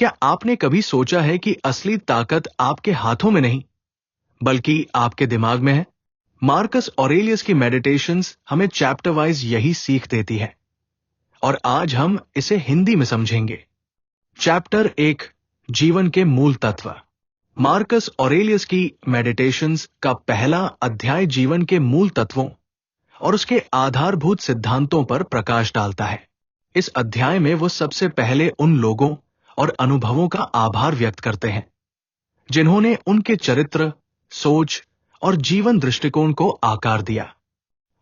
क्या आपने कभी सोचा है कि असली ताकत आपके हाथों में नहीं, बल्कि आपके दिमाग में है? मार्कस ऑरेलियस की मेडिटेशंस हमें चैप्टर वाइज यही सीख देती है, और आज हम इसे हिंदी में समझेंगे। चैप्टर 1, जीवन के मूल तत्व। मार्कस ऑरेलियस की मेडिटेशंस का पहला अध्याय जीवन के मूल तत्वों और उसके आधारभूत सिद्धांतों पर प्रकाश डालता है। इस अध्याय में वो सबसे पहले उन लोगों और अनुभवों का आभार व्यक्त करते हैं जिन्होंने उनके चरित्र, सोच और जीवन दृष्टिकोण को आकार दिया।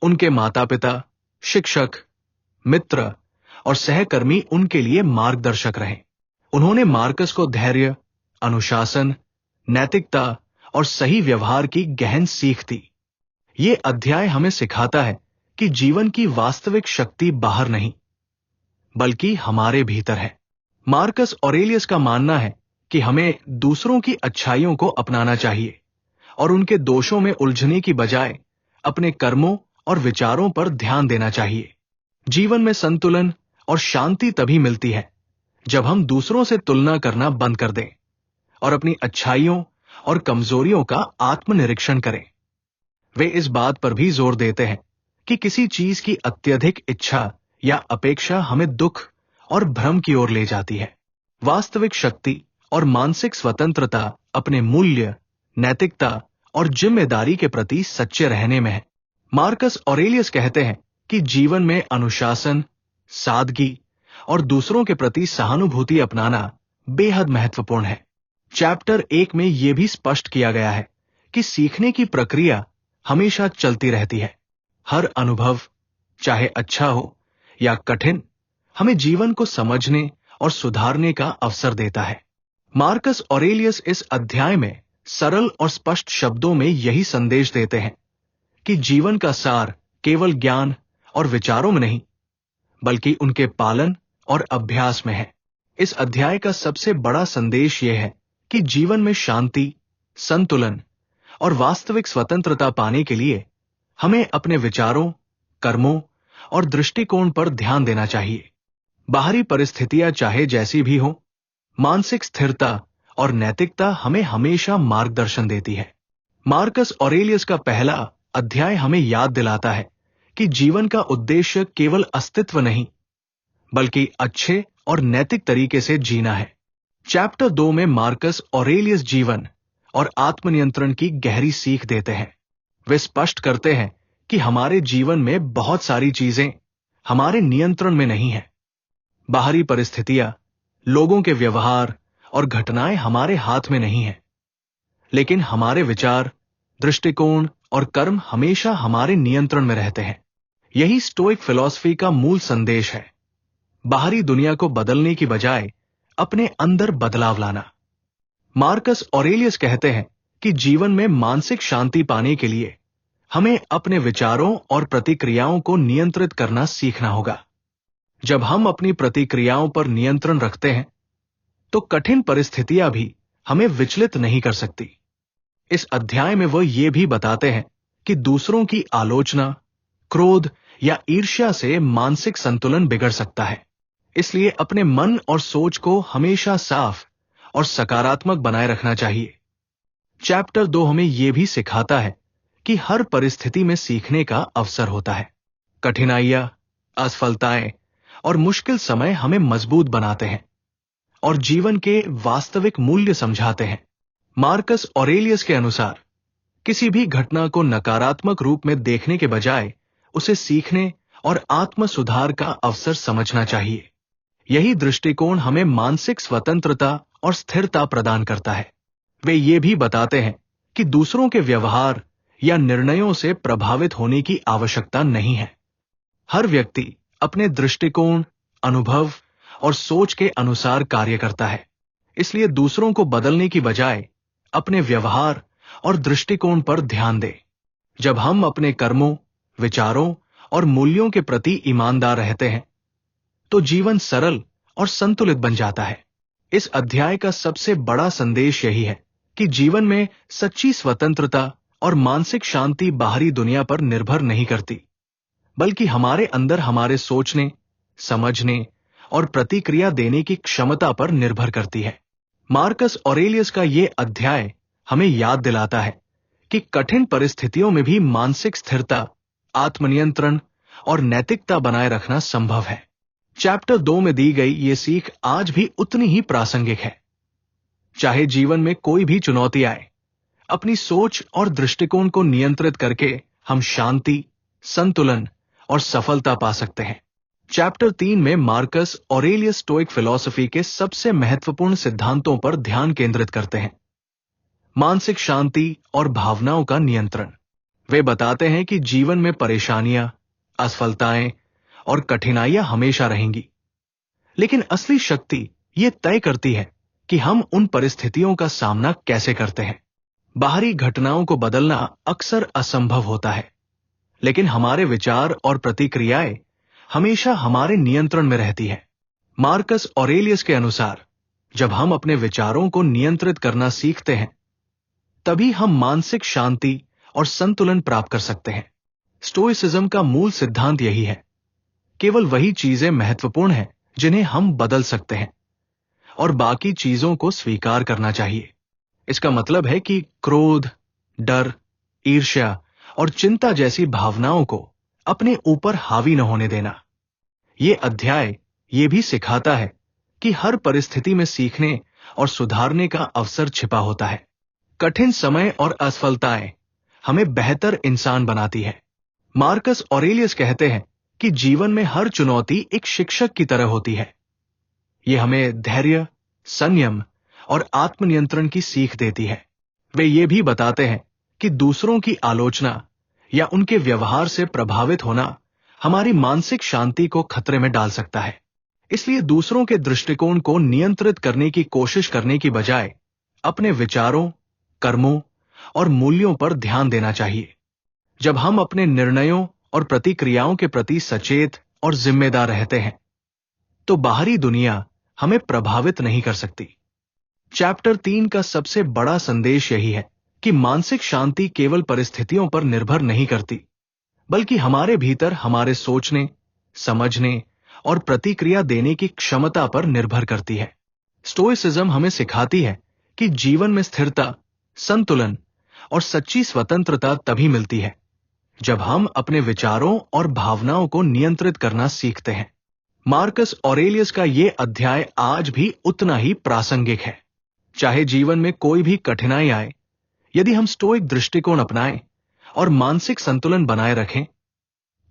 उनके माता पिता, शिक्षक, मित्र और सहकर्मी उनके लिए मार्गदर्शक रहे। उन्होंने मार्कस को धैर्य, अनुशासन, नैतिकता और सही व्यवहार की गहन सीख दी। ये अध्याय हमें सिखाता है कि जीवन की वास्तविक शक्ति बाहर नहीं, बल्कि हमारे भीतर है। मार्कस ऑरेलियस का मानना है कि हमें दूसरों की अच्छाइयों को अपनाना चाहिए और उनके दोषों में उलझने की बजाय अपने कर्मों और विचारों पर ध्यान देना चाहिए। जीवन में संतुलन और शांति तभी मिलती है जब हम दूसरों से तुलना करना बंद कर दें और अपनी अच्छाइयों और कमजोरियों का आत्मनिरीक्षण करें। वे इस बात पर भी जोर देते हैं कि किसी चीज की अत्यधिक इच्छा या अपेक्षा हमें दुख और भ्रम की ओर ले जाती है। वास्तविक शक्ति और मानसिक स्वतंत्रता अपने मूल्य, नैतिकता और जिम्मेदारी के प्रति सच्चे रहने में है। मार्कस ऑरेलियस कहते हैं कि जीवन में अनुशासन, सादगी और दूसरों के प्रति सहानुभूति अपनाना बेहद महत्वपूर्ण है। चैप्टर 1 में यह भी स्पष्ट किया गया है कि सीखने की प्रक्रिया हमेशा चलती रहती है। हर अनुभव, चाहे अच्छा हो या कठिन, हमें जीवन को समझने और सुधारने का अवसर देता है। मार्कस ऑरेलियस इस अध्याय में सरल और स्पष्ट शब्दों में यही संदेश देते हैं कि जीवन का सार केवल ज्ञान और विचारों में नहीं, बल्कि उनके पालन और अभ्यास में है। इस अध्याय का सबसे बड़ा संदेश यह है कि जीवन में शांति, संतुलन और वास्तविक स्वतंत्रता पाने के लिए हमें अपने विचारों, कर्मों और दृष्टिकोण पर ध्यान देना चाहिए। बाहरी परिस्थितियां चाहे जैसी भी हो, मानसिक स्थिरता और नैतिकता हमें हमेशा मार्गदर्शन देती है। मार्कस ऑरेलियस का पहला अध्याय हमें याद दिलाता है कि जीवन का उद्देश्य केवल अस्तित्व नहीं, बल्कि अच्छे और नैतिक तरीके से जीना है। चैप्टर 2 में मार्कस ऑरेलियस जीवन और आत्मनियंत्रण की गहरी सीख देते हैं। वे स्पष्ट करते हैं कि हमारे जीवन में बहुत सारी चीजें हमारे नियंत्रण में नहीं हैं। बाहरी परिस्थितियां, लोगों के व्यवहार और घटनाएं हमारे हाथ में नहीं हैं, लेकिन हमारे विचार, दृष्टिकोण और कर्म हमेशा हमारे नियंत्रण में रहते हैं। यही स्टोइक फिलॉसफी का मूल संदेश है। बाहरी दुनिया को बदलने की बजाय अपने अंदर बदलाव लाना। मार्कस ऑरेलियस कहते हैं कि जीवन में मानसिक शांति पाने के लिए हमें अपने विचारों और प्रतिक्रियाओं को नियंत्रित करना सीखना होगा। जब हम अपनी प्रतिक्रियाओं पर नियंत्रण रखते हैं, तो कठिन परिस्थितियां भी हमें विचलित नहीं कर सकती। इस अध्याय में वह ये भी बताते हैं कि दूसरों की आलोचना, क्रोध या ईर्ष्या से मानसिक संतुलन बिगड़ सकता है। इसलिए अपने मन और सोच को हमेशा साफ और सकारात्मक बनाए रखना चाहिए। चैप्टर 2 हमें यह भी सिखाता है कि हर परिस्थिति में सीखने का अवसर होता है। कठिनाइयां, असफलताएं और मुश्किल समय हमें मजबूत बनाते हैं और जीवन के वास्तविक मूल्य समझाते हैं। मार्कस ऑरेलियस के अनुसार किसी भी घटना को नकारात्मक रूप में देखने के बजाय उसे सीखने और आत्म सुधार का अवसर समझना चाहिए। यही दृष्टिकोण हमें मानसिक स्वतंत्रता और स्थिरता प्रदान करता है। वे ये भी बताते हैं कि दूसरों के व्यवहार या निर्णयों से प्रभावित होने की आवश्यकता नहीं है। हर व्यक्ति अपने दृष्टिकोण, अनुभव और सोच के अनुसार कार्य करता है। इसलिए दूसरों को बदलने की बजाय अपने व्यवहार और दृष्टिकोण पर ध्यान दें। जब हम अपने कर्मों, विचारों और मूल्यों के प्रति ईमानदार रहते हैं, तो जीवन सरल और संतुलित बन जाता है। इस अध्याय का सबसे बड़ा संदेश यही है कि जीवन में सच्ची स्वतंत्रता और मानसिक शांति बाहरी दुनिया पर निर्भर नहीं करती, बल्कि हमारे अंदर हमारे सोचने, समझने और प्रतिक्रिया देने की क्षमता पर निर्भर करती है। मार्कस ऑरेलियस का ये अध्याय हमें याद दिलाता है कि कठिन परिस्थितियों में भी मानसिक स्थिरता, आत्मनियंत्रण और नैतिकता बनाए रखना संभव है। चैप्टर 2 में दी गई ये सीख आज भी उतनी ही प्रासंगिक है। चाहे जीवन में कोई भी चुनौती आए, अपनी सोच और दृष्टिकोण को नियंत्रित करके हम शांति, संतुलन और सफलता पा सकते हैं। चैप्टर 3 में मार्कस ऑरेलियस स्टोइक फिलॉसफी के सबसे महत्वपूर्ण सिद्धांतों पर ध्यान केंद्रित करते हैं। मानसिक शांति और भावनाओं का नियंत्रण। वे बताते हैं कि जीवन में परेशानियां, असफलताएं और कठिनाइयां हमेशा रहेंगी, लेकिन असली शक्ति ये तय करती है कि हम उन परिस्थितियों का सामना कैसे करते हैं। बाहरी घटनाओं को बदलना अक्सर असंभव होता है, लेकिन हमारे विचार और प्रतिक्रियाएं हमेशा हमारे नियंत्रण में रहती है। मार्कस ऑरेलियस के अनुसार जब हम अपने विचारों को नियंत्रित करना सीखते हैं, तभी हम मानसिक शांति और संतुलन प्राप्त कर सकते हैं। स्टोइसिज्म का मूल सिद्धांत यही है, केवल वही चीजें महत्वपूर्ण हैं जिन्हें हम बदल सकते हैं और बाकी चीजों को स्वीकार करना चाहिए। इसका मतलब है कि क्रोध, डर, ईर्ष्या और चिंता जैसी भावनाओं को अपने ऊपर हावी न होने देना। ये अध्याय ये भी सिखाता है कि हर परिस्थिति में सीखने और सुधारने का अवसर छिपा होता है। कठिन समय और असफलताएं हमें बेहतर इंसान बनाती है। मार्कस ऑरेलियस कहते हैं कि जीवन में हर चुनौती एक शिक्षक की तरह होती है। ये हमें धैर्य, संयम और आत्मनियंत्रण की सीख देती है। वे ये भी बताते हैं कि दूसरों की आलोचना या उनके व्यवहार से प्रभावित होना हमारी मानसिक शांति को खतरे में डाल सकता है। इसलिए दूसरों के दृष्टिकोण को नियंत्रित करने की कोशिश करने की बजाय अपने विचारों, कर्मों और मूल्यों पर ध्यान देना चाहिए। जब हम अपने निर्णयों और प्रतिक्रियाओं के प्रति सचेत और जिम्मेदार रहते हैं, तो बाहरी दुनिया हमें प्रभावित नहीं कर सकती। चैप्टर 3 का सबसे बड़ा संदेश यही है कि मानसिक शांति केवल परिस्थितियों पर निर्भर नहीं करती, बल्कि हमारे भीतर हमारे सोचने, समझने और प्रतिक्रिया देने की क्षमता पर निर्भर करती है। स्टोइसिज्म हमें सिखाती है कि जीवन में स्थिरता, संतुलन और सच्ची स्वतंत्रता तभी मिलती है जब हम अपने विचारों और भावनाओं को नियंत्रित करना सीखते हैं। मार्कस ऑरेलियस का यह अध्याय आज भी उतना ही प्रासंगिक है। चाहे जीवन में कोई भी कठिनाई आए, यदि हम स्टोइक दृष्टिकोण अपनाएं और मानसिक संतुलन बनाए रखें,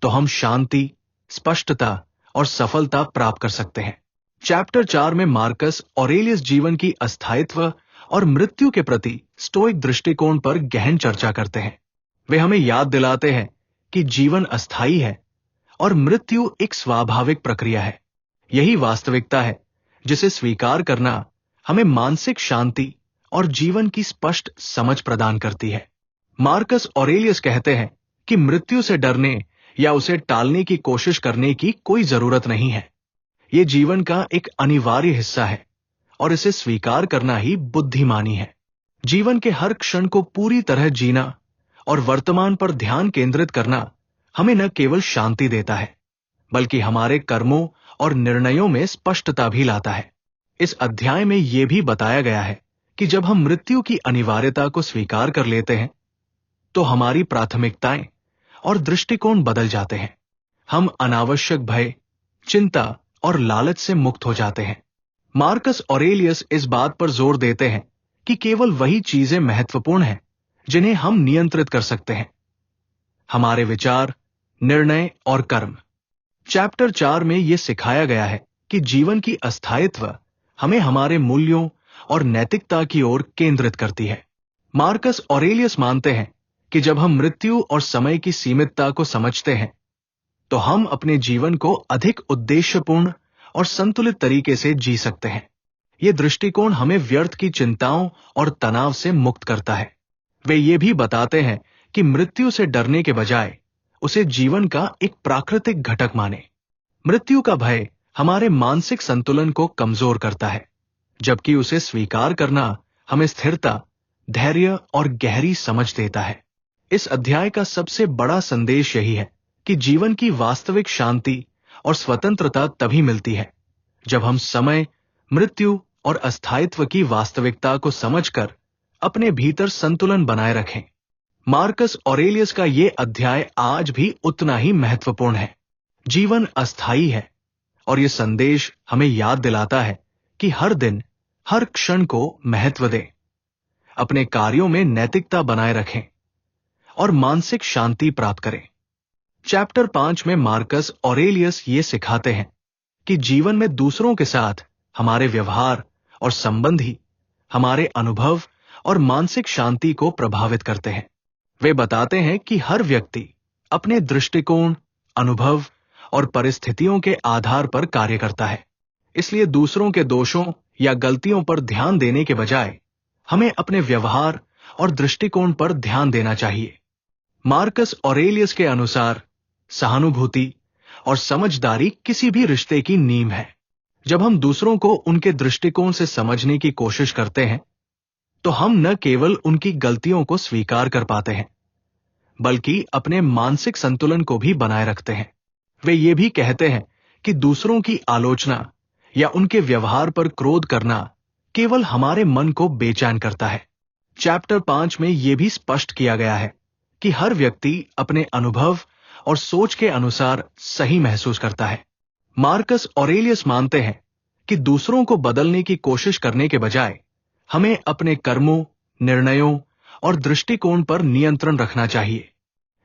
तो हम शांति, स्पष्टता और सफलता प्राप्त कर सकते हैं। चैप्टर 4 में मार्कस ऑरेलियस जीवन की अस्थायित्व और मृत्यु के प्रति स्टोइक दृष्टिकोण पर गहन चर्चा करते हैं। वे हमें याद दिलाते हैं कि जीवन अस्थायी है और मृत्यु एक स्वाभाविक प्रक्रिया है। यही वास्तविकता है जिसे स्वीकार करना हमें मानसिक शांति और जीवन की स्पष्ट समझ प्रदान करती है। मार्कस ऑरेलियस कहते हैं कि मृत्यु से डरने या उसे टालने की कोशिश करने की कोई जरूरत नहीं है। यह जीवन का एक अनिवार्य हिस्सा है और इसे स्वीकार करना ही बुद्धिमानी है। जीवन के हर क्षण को पूरी तरह जीना और वर्तमान पर ध्यान केंद्रित करना हमें न केवल शांति देता है, बल्कि हमारे कर्मों और निर्णयों में स्पष्टता भी लाता है। इस अध्याय में यह भी बताया गया है कि जब हम मृत्यु की अनिवार्यता को स्वीकार कर लेते हैं, तो हमारी प्राथमिकताएं और दृष्टिकोण बदल जाते हैं। हम अनावश्यक भय, चिंता और लालच से मुक्त हो जाते हैं। मार्कस ऑरेलियस इस बात पर जोर देते हैं कि केवल वही चीजें महत्वपूर्ण हैं जिन्हें हम नियंत्रित कर सकते हैं, हमारे विचार, निर्णय और कर्म। चैप्टर 4 में यह सिखाया गया है कि जीवन की अस्थायित्व हमें हमारे मूल्यों और नैतिकता की ओर केंद्रित करती है। मार्कस ऑरेलियस मानते हैं कि जब हम मृत्यु और समय की सीमितता को समझते हैं, तो हम अपने जीवन को अधिक उद्देश्यपूर्ण और संतुलित तरीके से जी सकते हैं। यह दृष्टिकोण हमें व्यर्थ की चिंताओं और तनाव से मुक्त करता है। वे ये भी बताते हैं कि मृत्यु से डरने के बजाय उसे जीवन का एक प्राकृतिक घटक माने। मृत्यु का भय हमारे मानसिक संतुलन को कमजोर करता है, जबकि उसे स्वीकार करना हमें स्थिरता, धैर्य और गहरी समझ देता है। इस अध्याय का सबसे बड़ा संदेश यही है कि जीवन की वास्तविक शांति और स्वतंत्रता तभी मिलती है जब हम समय, मृत्यु और अस्थायित्व की वास्तविकता को समझकर अपने भीतर संतुलन बनाए रखें। मार्कस ऑरेलियस का ये अध्याय आज भी उतना ही महत्वपूर्ण है। जीवन अस्थायी है और ये संदेश हमें याद दिलाता है कि हर दिन, हर क्षण को महत्व दें, अपने कार्यों में नैतिकता बनाए रखें और मानसिक शांति प्राप्त करें। चैप्टर 5 में मार्कस ऑरेलियस ये सिखाते हैं कि जीवन में दूसरों के साथ हमारे व्यवहार और संबंध ही हमारे अनुभव और मानसिक शांति को प्रभावित करते हैं। वे बताते हैं कि हर व्यक्ति अपने दृष्टिकोण, अनुभव और परिस्थितियों के आधार पर कार्य करता है। इसलिए दूसरों के दोषों या गलतियों पर ध्यान देने के बजाय हमें अपने व्यवहार और दृष्टिकोण पर ध्यान देना चाहिए। मार्कस ऑरेलियस के अनुसार सहानुभूति और समझदारी किसी भी रिश्ते की नींव है। जब हम दूसरों को उनके दृष्टिकोण से समझने की कोशिश करते हैं, तो हम न केवल उनकी गलतियों को स्वीकार कर पाते हैं, बल्कि अपने मानसिक संतुलन को भी बनाए रखते हैं। वे ये भी कहते हैं कि दूसरों की आलोचना या उनके व्यवहार पर क्रोध करना केवल हमारे मन को बेचैन करता है। चैप्टर 5 में यह भी स्पष्ट किया गया है कि हर व्यक्ति अपने अनुभव और सोच के अनुसार सही महसूस करता है। मार्कस ऑरेलियस मानते हैं कि दूसरों को बदलने की कोशिश करने के बजाय हमें अपने कर्मों, निर्णयों और दृष्टिकोण पर नियंत्रण रखना चाहिए।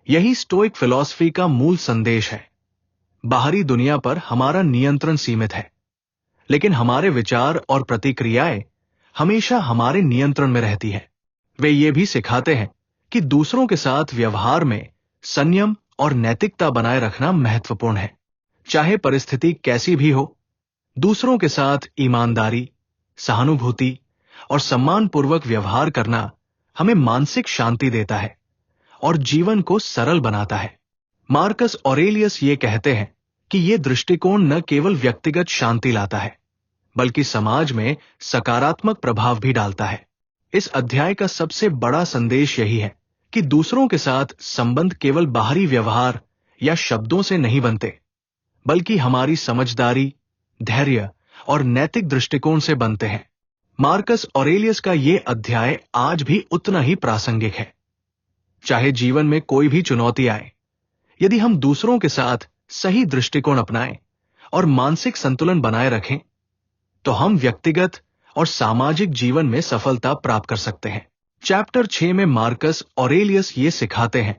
यही स्टोइक फिलॉसफी का मूल संदेश है। बाहरी दुनिया पर हमारा नियंत्रण सीमित है, लेकिन हमारे विचार और प्रतिक्रियाएं हमेशा हमारे नियंत्रण में रहती है। वे ये भी सिखाते हैं कि दूसरों के साथ व्यवहार में संयम और नैतिकता बनाए रखना महत्वपूर्ण है। चाहे परिस्थिति कैसी भी हो, दूसरों के साथ ईमानदारी, सहानुभूति और सम्मानपूर्वक व्यवहार करना हमें मानसिक शांति देता है और जीवन को सरल बनाता है। मार्कस ऑरेलियस ये कहते हैं कि ये दृष्टिकोण न केवल व्यक्तिगत शांति लाता है, बल्कि समाज में सकारात्मक प्रभाव भी डालता है। इस अध्याय का सबसे बड़ा संदेश यही है कि दूसरों के साथ संबंध केवल बाहरी व्यवहार या शब्दों से नहीं बनते, बल्कि हमारी समझदारी, धैर्य और नैतिक दृष्टिकोण से बनते हैं। मार्कस ऑरेलियस का ये अध्याय आज भी उतना ही प्रासंगिक है। चाहे जीवन में कोई भी चुनौती आए, यदि हम दूसरों के साथ सही दृष्टिकोण अपनाएं और मानसिक संतुलन बनाए रखें, तो हम व्यक्तिगत और सामाजिक जीवन में सफलता प्राप्त कर सकते हैं। चैप्टर 6 में मार्कस ऑरेलियस ये सिखाते हैं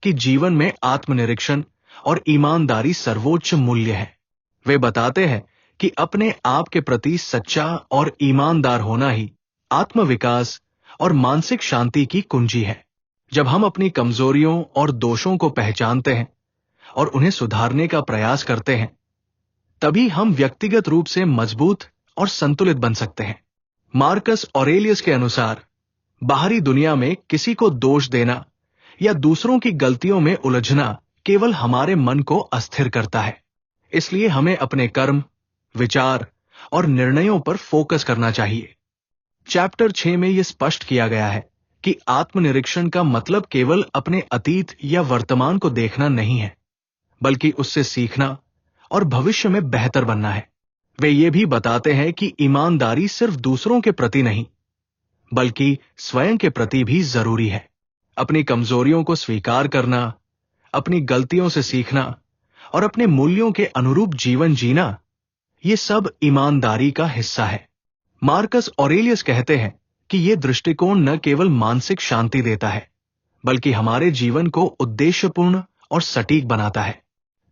कि जीवन में आत्मनिरीक्षण और ईमानदारी सर्वोच्च मूल्य है। वे बताते हैं कि अपने आप के प्रति सच्चा और ईमानदार होना ही आत्मविकास और मानसिक शांति की कुंजी है। जब हम अपनी कमजोरियों और दोषों को पहचानते हैं और उन्हें सुधारने का प्रयास करते हैं, तभी हम व्यक्तिगत रूप से मजबूत और संतुलित बन सकते हैं। मार्कस ऑरेलियस के अनुसार बाहरी दुनिया में किसी को दोष देना या दूसरों की गलतियों में उलझना केवल हमारे मन को अस्थिर करता है। इसलिए हमें अपने कर्म, विचार और निर्णयों पर फोकस करना चाहिए। चैप्टर 6 में यह स्पष्ट किया गया है कि आत्मनिरीक्षण का मतलब केवल अपने अतीत या वर्तमान को देखना नहीं है, बल्कि उससे सीखना और भविष्य में बेहतर बनना है। वे ये भी बताते हैं कि ईमानदारी सिर्फ दूसरों के प्रति नहीं, बल्कि स्वयं के प्रति भी जरूरी है। अपनी कमजोरियों को स्वीकार करना, अपनी गलतियों से सीखना और अपने मूल्यों के अनुरूप जीवन जीना, ये सब ईमानदारी का हिस्सा है। मार्कस ऑरेलियस कहते हैं कि यह दृष्टिकोण न केवल मानसिक शांति देता है, बल्कि हमारे जीवन को उद्देश्यपूर्ण और सटीक बनाता है।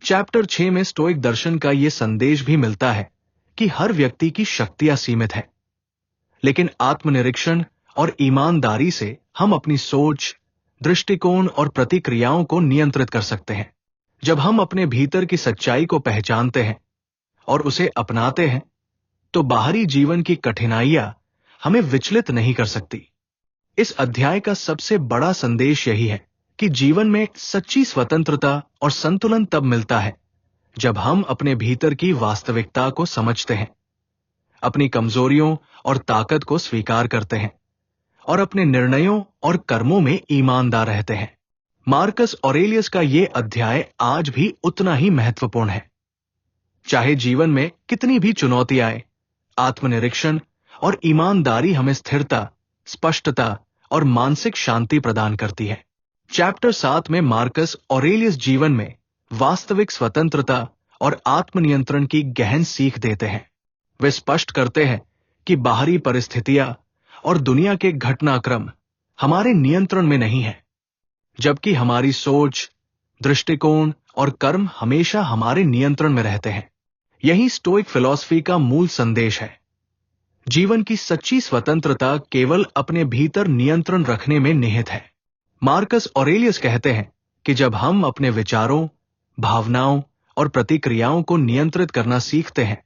चैप्टर 6 में स्टोइक दर्शन का यह संदेश भी मिलता है कि हर व्यक्ति की शक्तियां सीमित है, लेकिन आत्मनिरीक्षण और ईमानदारी से हम अपनी सोच, दृष्टिकोण और प्रतिक्रियाओं को नियंत्रित कर सकते हैं। जब हम अपने भीतर की सच्चाई को पहचानते हैं और उसे अपनाते हैं, तो बाहरी जीवन की कठिनाइयां हमें विचलित नहीं कर सकती। इस अध्याय का सबसे बड़ा संदेश यही है कि जीवन में सच्ची स्वतंत्रता और संतुलन तब मिलता है जब हम अपने भीतर की वास्तविकता को समझते हैं, अपनी कमजोरियों और ताकत को स्वीकार करते हैं और अपने निर्णयों और कर्मों में ईमानदार रहते हैं। मार्कस ऑरेलियस का यह अध्याय आज भी उतना ही महत्वपूर्ण है। चाहे जीवन में कितनी भी चुनौती आए, आत्मनिरीक्षण और ईमानदारी हमें स्थिरता, स्पष्टता और मानसिक शांति प्रदान करती है। चैप्टर 7 में मार्कस ऑरेलियस जीवन में वास्तविक स्वतंत्रता और आत्मनियंत्रण की गहन सीख देते हैं। वे स्पष्ट करते हैं कि बाहरी परिस्थितियां और दुनिया के घटनाक्रम हमारे नियंत्रण में नहीं है, जबकि हमारी सोच, दृष्टिकोण और कर्म हमेशा हमारे नियंत्रण में रहते हैं। यही स्टोइक फिलॉसफी का मूल संदेश है। जीवन की सच्ची स्वतंत्रता केवल अपने भीतर नियंत्रण रखने में निहित है। मार्कस ऑरेलियस कहते हैं कि जब हम अपने विचारों, भावनाओं और प्रतिक्रियाओं को नियंत्रित करना सीखते हैं,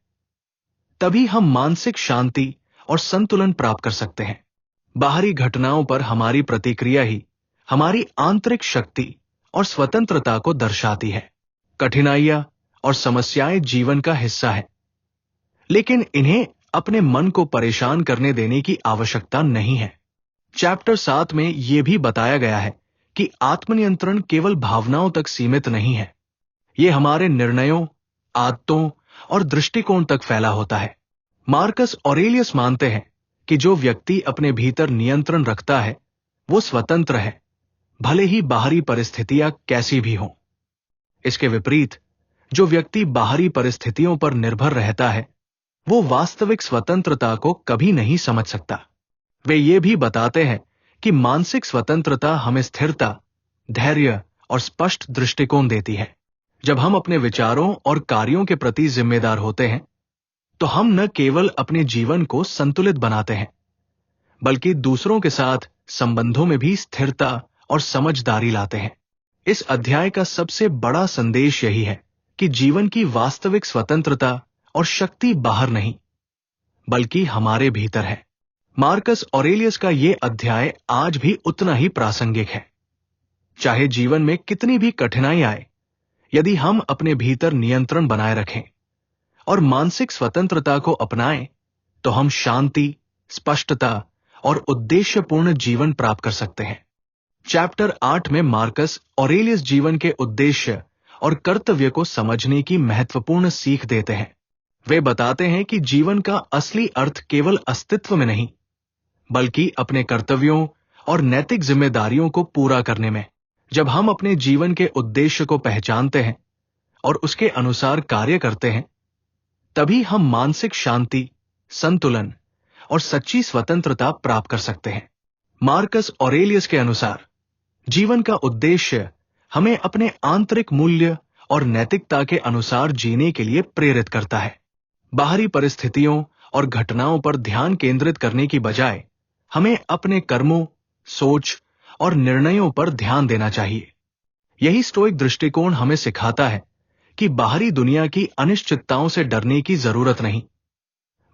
तभी हम मानसिक शांति और संतुलन प्राप्त कर सकते हैं। बाहरी घटनाओं पर हमारी प्रतिक्रिया ही हमारी आंतरिक शक्ति और स्वतंत्रता को दर्शाती है। कठिनाइयां और समस्याएं जीवन का हिस्सा है, लेकिन इन्हें अपने मन को परेशान करने देने की आवश्यकता नहीं है। चैप्टर 7 में यह भी बताया गया है कि आत्मनियंत्रण केवल भावनाओं तक सीमित नहीं है। यह हमारे निर्णयों, आदतों और दृष्टिकोण तक फैला होता है। मार्कस ऑरेलियस मानते हैं कि जो व्यक्ति अपने भीतर नियंत्रण रखता है, वो स्वतंत्र है, भले ही बाहरी परिस्थितियां कैसी भी हों। इसके विपरीत, जो व्यक्ति बाहरी परिस्थितियों पर निर्भर रहता है, वो वास्तविक स्वतंत्रता को कभी नहीं समझ सकता। वे ये भी बताते हैं कि मानसिक स्वतंत्रता हमें स्थिरता, धैर्य और स्पष्ट दृष्टिकोण देती है। जब हम अपने विचारों और कार्यों के प्रति जिम्मेदार होते हैं, तो हम न केवल अपने जीवन को संतुलित बनाते हैं, बल्कि दूसरों के साथ संबंधों में भी स्थिरता और समझदारी लाते हैं। इस अध्याय का सबसे बड़ा संदेश यही है कि जीवन की वास्तविक स्वतंत्रता और शक्ति बाहर नहीं, बल्कि हमारे भीतर है। मार्कस ऑरेलियस का यह अध्याय आज भी उतना ही प्रासंगिक है। चाहे जीवन में कितनी भी कठिनाई आए, यदि हम अपने भीतर नियंत्रण बनाए रखें और मानसिक स्वतंत्रता को अपनाएं, तो हम शांति, स्पष्टता और उद्देश्यपूर्ण जीवन प्राप्त कर सकते हैं। चैप्टर 8 में मार्कस ऑरेलियस जीवन के उद्देश्य और कर्तव्य को समझने की महत्वपूर्ण सीख देते हैं। वे बताते हैं कि जीवन का असली अर्थ केवल अस्तित्व में नहीं, बल्कि अपने कर्तव्यों और नैतिक जिम्मेदारियों को पूरा करने में। जब हम अपने जीवन के उद्देश्य को पहचानते हैं और उसके अनुसार कार्य करते हैं, तभी हम मानसिक शांति, संतुलन और सच्ची स्वतंत्रता प्राप्त कर सकते हैं। मार्कस ऑरेलियस के अनुसार जीवन का उद्देश्य हमें अपने आंतरिक मूल्य और नैतिकता के अनुसार जीने के लिए प्रेरित करता है। बाहरी परिस्थितियों और घटनाओं पर ध्यान केंद्रित करने की बजाय हमें अपने कर्मों, सोच और निर्णयों पर ध्यान देना चाहिए। यही स्टोइक दृष्टिकोण हमें सिखाता है कि बाहरी दुनिया की अनिश्चितताओं से डरने की जरूरत नहीं,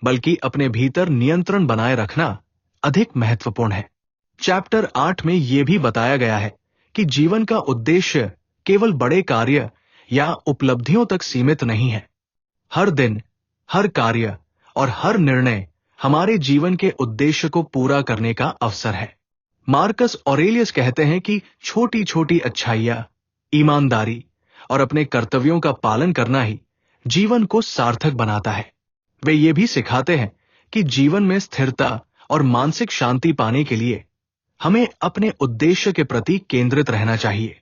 बल्कि अपने भीतर नियंत्रण बनाए रखना अधिक महत्वपूर्ण है। चैप्टर 8 में यह भी बताया गया है कि जीवन का उद्देश्य केवल बड़े कार्य या उपलब्धियों तक सीमित नहीं है। हर दिन, हर कार्य और हर निर्णय हमारे जीवन के उद्देश्य को पूरा करने का अवसर है। मार्कस ऑरेलियस कहते हैं कि छोटी छोटी अच्छाइयां, ईमानदारी और अपने कर्तव्यों का पालन करना ही जीवन को सार्थक बनाता है। वे ये भी सिखाते हैं कि जीवन में स्थिरता और मानसिक शांति पाने के लिए हमें अपने उद्देश्य के प्रति केंद्रित रहना चाहिए।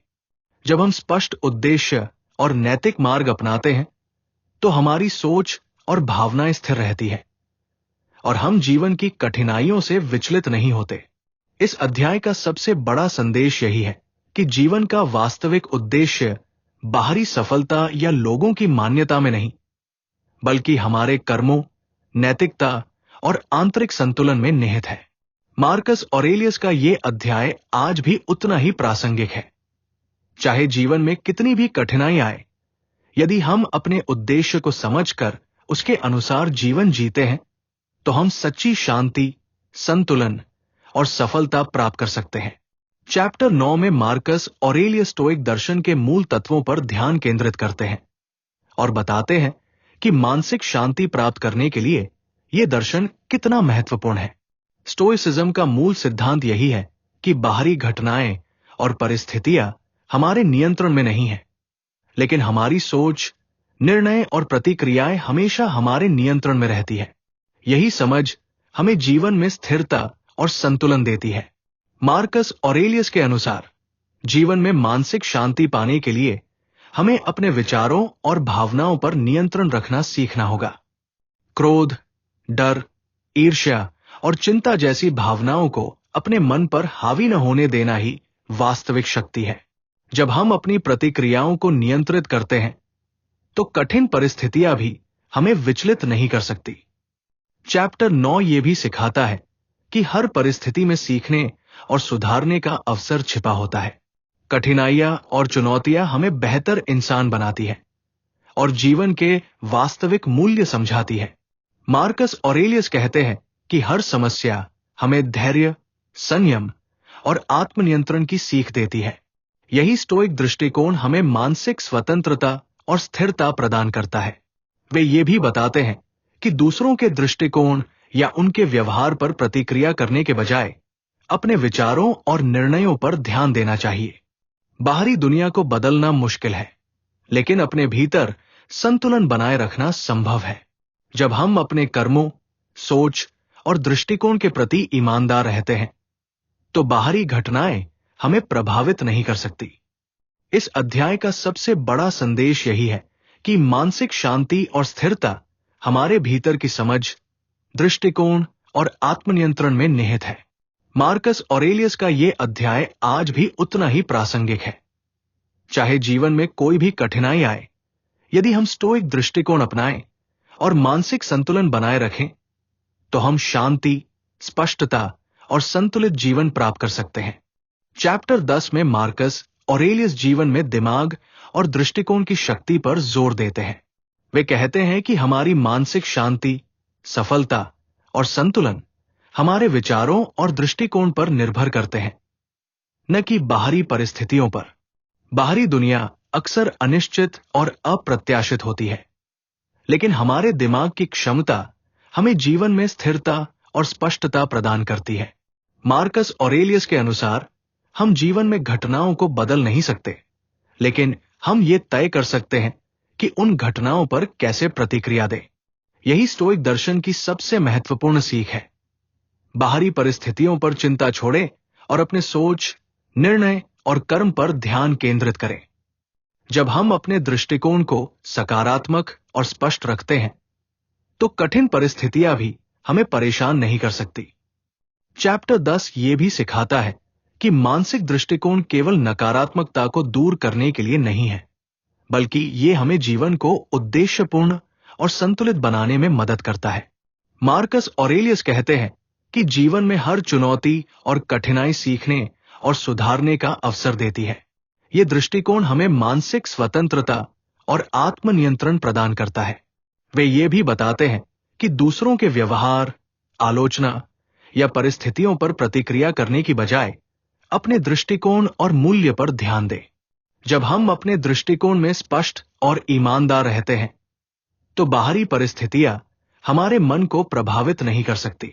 जब हम स्पष्ट उद्देश्य और नैतिक मार्ग अपनाते हैं, तो हमारी सोच और भावनाएं स्थिर रहती है और हम जीवन की कठिनाइयों से विचलित नहीं होते। इस अध्याय का सबसे बड़ा संदेश यही है कि जीवन का वास्तविक उद्देश्य बाहरी सफलता या लोगों की मान्यता में नहीं, बल्कि हमारे कर्मों, नैतिकता और आंतरिक संतुलन में निहित है। मार्कस ऑरेलियस का यह अध्याय आज भी उतना ही प्रासंगिक है। चाहे जीवन में कितनी भी कठिनाई आए, यदि हम अपने उद्देश्य को समझकर उसके अनुसार जीवन जीते हैं, तो हम सच्ची शांति, संतुलन और सफलता प्राप्त कर सकते हैं। चैप्टर 9 में मार्कस ऑरेलियस स्टोइक दर्शन के मूल तत्वों पर ध्यान केंद्रित करते हैं और बताते हैं कि मानसिक शांति प्राप्त करने के लिए यह दर्शन कितना महत्वपूर्ण है। स्टोइसिज्म का मूल सिद्धांत यही है कि बाहरी घटनाएं और परिस्थितियां हमारे नियंत्रण में नहीं है, लेकिन हमारी सोच, निर्णय और प्रतिक्रियाएं हमेशा हमारे नियंत्रण में रहती है। यही समझ हमें जीवन में स्थिरता और संतुलन देती है। मार्कस ऑरेलियस के अनुसार जीवन में मानसिक शांति पाने के लिए हमें अपने विचारों और भावनाओं पर नियंत्रण रखना सीखना होगा। क्रोध, डर, ईर्ष्या और चिंता जैसी भावनाओं को अपने मन पर हावी न होने देना ही वास्तविक शक्ति है। जब हम अपनी प्रतिक्रियाओं को नियंत्रित करते हैं तो कठिन परिस्थितियां भी हमें विचलित नहीं कर सकती। चैप्टर 9 ये भी सिखाता है कि हर परिस्थिति में सीखने और सुधारने का अवसर छिपा होता है। कठिनाइयां और चुनौतियां हमें बेहतर इंसान बनाती है और जीवन के वास्तविक मूल्य समझाती है। मार्कस ऑरेलियस कहते हैं कि हर समस्या हमें धैर्य, संयम और आत्मनियंत्रण की सीख देती है। यही स्टोइक दृष्टिकोण हमें मानसिक स्वतंत्रता और स्थिरता प्रदान करता है। वे ये भी बताते हैं कि दूसरों के दृष्टिकोण या उनके व्यवहार पर प्रतिक्रिया करने के बजाय अपने विचारों और निर्णयों पर ध्यान देना चाहिए। बाहरी दुनिया को बदलना मुश्किल है, लेकिन अपने भीतर संतुलन बनाए रखना संभव है। जब हम अपने कर्मों, सोच और दृष्टिकोण के प्रति ईमानदार रहते हैं, तो बाहरी घटनाएं हमें प्रभावित नहीं कर सकती। इस अध्याय का सबसे बड़ा संदेश यही है कि मानसिक शांति और स्थिरता हमारे भीतर की समझ, दृष्टिकोण और आत्मनियंत्रण में निहित है। मार्कस ऑरेलियस का यह अध्याय आज भी उतना ही प्रासंगिक है। चाहे जीवन में कोई भी कठिनाई आए, यदि हम स्टोइक दृष्टिकोण अपनाएं और मानसिक संतुलन बनाए रखें, तो हम शांति, स्पष्टता और संतुलित जीवन प्राप्त कर सकते हैं। चैप्टर 10 में मार्कस ऑरेलियस जीवन में दिमाग और दृष्टिकोण की शक्ति पर जोर देते हैं। वे कहते हैं कि हमारी मानसिक शांति, सफलता और संतुलन हमारे विचारों और दृष्टिकोण पर निर्भर करते हैं, न कि बाहरी परिस्थितियों पर। बाहरी दुनिया अक्सर अनिश्चित और अप्रत्याशित होती है, लेकिन हमारे दिमाग की क्षमता हमें जीवन में स्थिरता और स्पष्टता प्रदान करती है। मार्कस ऑरेलियस के अनुसार हम जीवन में घटनाओं को बदल नहीं सकते, लेकिन हम ये तय कर सकते हैं कि उन घटनाओं पर कैसे प्रतिक्रिया दें। यही स्टोइक दर्शन की सबसे महत्वपूर्ण सीख है। बाहरी परिस्थितियों पर चिंता छोड़ें और अपने सोच, निर्णय और कर्म पर ध्यान केंद्रित करें। जब हम अपने दृष्टिकोण को सकारात्मक और स्पष्ट रखते हैं, तो कठिन परिस्थितियां भी हमें परेशान नहीं कर सकती। चैप्टर 10 ये भी सिखाता है कि मानसिक दृष्टिकोण केवल नकारात्मकता को दूर करने के लिए नहीं है, बल्कि ये हमें जीवन को उद्देश्यपूर्ण और संतुलित बनाने में मदद करता है। मार्कस ऑरेलियस कहते हैं कि जीवन में हर चुनौती और कठिनाई सीखने और सुधारने का अवसर देती है। ये दृष्टिकोण हमें मानसिक स्वतंत्रता और आत्मनियंत्रण प्रदान करता है। वे ये भी बताते हैं कि दूसरों के व्यवहार, आलोचना या परिस्थितियों पर प्रतिक्रिया करने की बजाय अपने दृष्टिकोण और मूल्य पर ध्यान दें। जब हम अपने दृष्टिकोण में स्पष्ट और ईमानदार रहते हैं, तो बाहरी परिस्थितियां हमारे मन को प्रभावित नहीं कर सकती।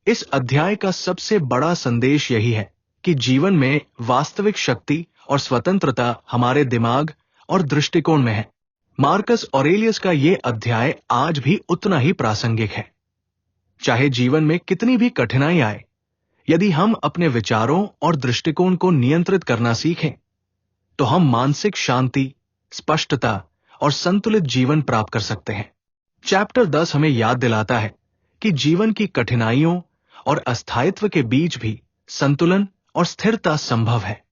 इस अध्याय का सबसे बड़ा संदेश यही है कि जीवन में वास्तविक शक्ति और स्वतंत्रता हमारे दिमाग और दृष्टिकोण में है। मार्कस ऑरेलियस का यह अध्याय आज भी उतना ही प्रासंगिक है। चाहे जीवन में कितनी भी कठिनाई आए, यदि हम अपने विचारों और दृष्टिकोण को नियंत्रित करना सीखें, तो हम मानसिक शांति, स्पष्टता और संतुलित जीवन प्राप्त कर सकते हैं। चैप्टर 10 हमें याद दिलाता है कि जीवन की कठिनाइयों और अस्थायित्व के बीच भी संतुलन और स्थिरता संभव है।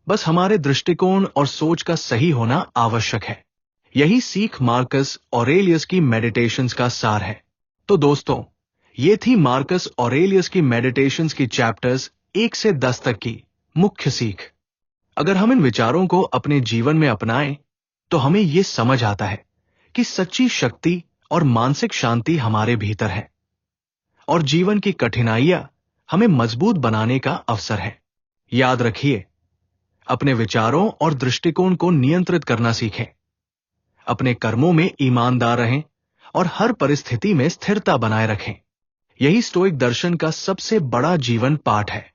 बस हमारे दृष्टिकोण और सोच का सही होना आवश्यक है। यही सीख मार्कस ऑरेलियस की मेडिटेशंस का सार है। तो दोस्तों, ये थी मार्कस ऑरेलियस की मेडिटेशंस की चैप्टर्स 1 से 10 तक की मुख्य सीख। अगर हम इन विचारों को अपने जीवन में अपनाएं, तो हमें यह समझ आता है कि सच्ची शक्ति और मानसिक शांति हमारे भीतर है और जीवन की कठिनाइयां हमें मजबूत बनाने का अवसर है। याद रखिए, अपने विचारों और दृष्टिकोण को नियंत्रित करना सीखें, अपने कर्मों में ईमानदार रहें और हर परिस्थिति में स्थिरता बनाए रखें। यही स्टोइक दर्शन का सबसे बड़ा जीवन पाठ है।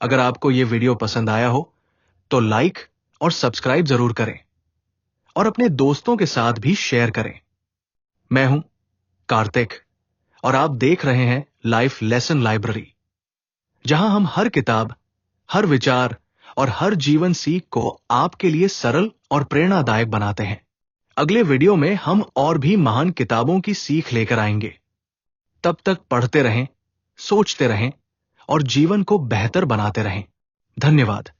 अगर आपको यह वीडियो पसंद आया हो, तो लाइक और सब्सक्राइब जरूर करें और अपने दोस्तों के साथ भी शेयर करें। मैं हूं कार्तिक और आप देख रहे हैं लाइफ लेसन लाइब्रेरी, जहां हम हर किताब, हर विचार और हर जीवन सीख को आपके लिए सरल और प्रेरणादायक बनाते हैं। अगले वीडियो में हम और भी महान किताबों की सीख लेकर आएंगे। तब तक पढ़ते रहें, सोचते रहें और जीवन को बेहतर बनाते रहें। धन्यवाद।